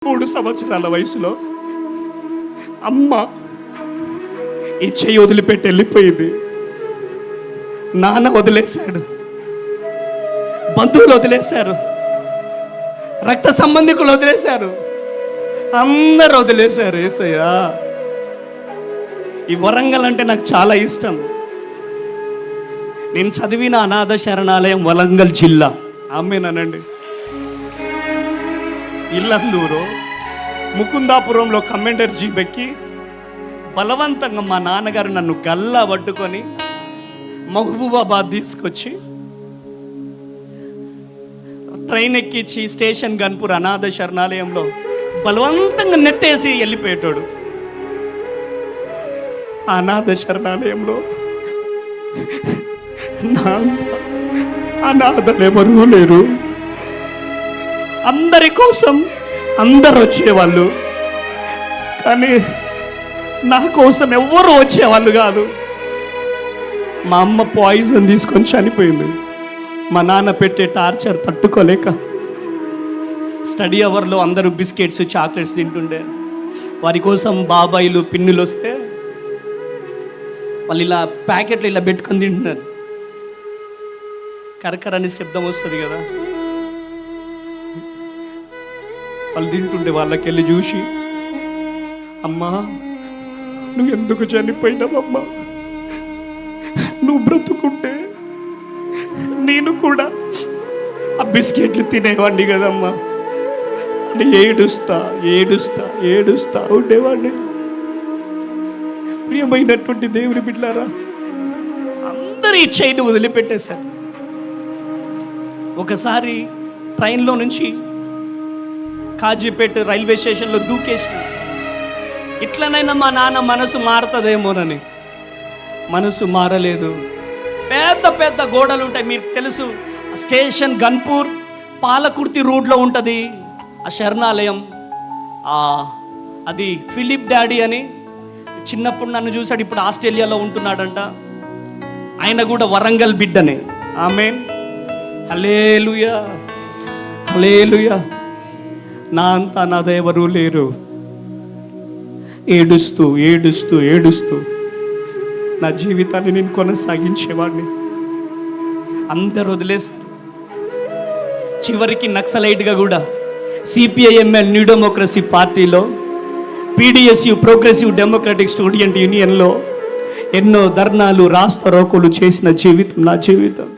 3 సంవత్సరాల వయసులో అమ్మ ఈ చెయ్యి వదిలిపెట్టి వెళ్ళిపోయింది. నాన్న వదిలేశాడు, బంధువులు వదిలేశారు, రక్త సంబంధికులు వదిలేశారు, అందరు వదిలేశారు. యేసయ్యా, ఈ వరంగల్ అంటే నాకు చాలా ఇష్టం. నేను చదివిన అనాథ శరణాలయం వరంగల్ జిల్లా. ఆమేనండి. ఇల్లందూరు ముకుందాపురంలో కమాండర్ జీప్ ఎక్కి బలవంతంగా మా నాన్నగారు నన్ను గల్లా పట్టుకొని మహబూబాబాద్ తీసుకొచ్చి ట్రైన్ ఎక్కించి స్టేషన్ గన్పూర్ అనాథ శరణాలయంలో బలవంతంగా నెట్టేసి వెళ్ళిపోయేటోడు. అనాథ శరణాలయంలో నా అనాథలు ఎవరూ లేరు. అందరి కోసం అందరు వచ్చేవాళ్ళు, కానీ నా కోసం ఎవ్వరూ వచ్చేవాళ్ళు కాదు. మా అమ్మ పాయిజన్ తీసుకొని చనిపోయింది. మా నాన్న పెట్టే టార్చర్ తట్టుకోలేక స్టడీ అవర్లో అందరూ బిస్కెట్స్ చాక్లెట్స్ తింటుండే. వారి కోసం బాబాయిలు పిన్నులు వస్తే వాళ్ళు ఇలా ప్యాకెట్లు ఇలా పెట్టుకొని తింటున్నారు. కరకరని శబ్దం వస్తుంది కదా, వాళ్ళు తింటుండే వాళ్ళకి వెళ్ళి చూసి, అమ్మా నువ్వు ఎందుకు చనిపోయినావమ్మా, నువ్వు బ్రతుకుంటే నేను కూడా ఆ బిస్కెట్లు తినేవాడిని కదమ్మా అని ఏడుస్తా ఏడుస్తా ఏడుస్తా ఉండేవాడిని. ప్రియమైనటువంటి దేవుని బిడ్డలారా, అందరూ ఈ చైన్ వదిలిపెట్టేశారు. ఒకసారి ట్రైన్లో నుంచి కాజీపేట రైల్వే స్టేషన్లో దూకేసి, ఇట్లనైనా మా నాన్న మనసు మారుతుందేమోనని. మనసు మారలేదు. పెద్ద పెద్ద గోడలు ఉంటాయి, మీకు తెలుసు. స్టేషన్ గన్పూర్ పాలకుర్తి రోడ్లో ఉంటుంది ఆ శరణాలయం. అది ఫిలిప్ డాడీ అని చిన్నప్పుడు నన్ను చూశాడు, ఇప్పుడు ఆస్ట్రేలియాలో ఉంటున్నాడంట. ఆయన కూడా వరంగల్ బిడ్డనే. ఆమేన్. హల్లెలూయా హల్లెలూయా. నా అంతా నాది ఎవరూ లేరు. ఏడుస్తూ ఏడుస్తూ ఏడుస్తూ నా జీవితాన్ని నేను కొనసాగించేవాడిని. అందరు వదిలేశారు. చివరికి నక్సలైట్గా కూడా సిపిఐఎంఎల్ న్యూ డెమోక్రసీ పార్టీలో, PDSU ప్రోగ్రెసివ్ డెమోక్రటిక్ స్టూడెంట్ యూనియన్లో ఎన్నో ధర్నాలు రాస్తా రోకోలు చేసిన జీవితం నా జీవితం.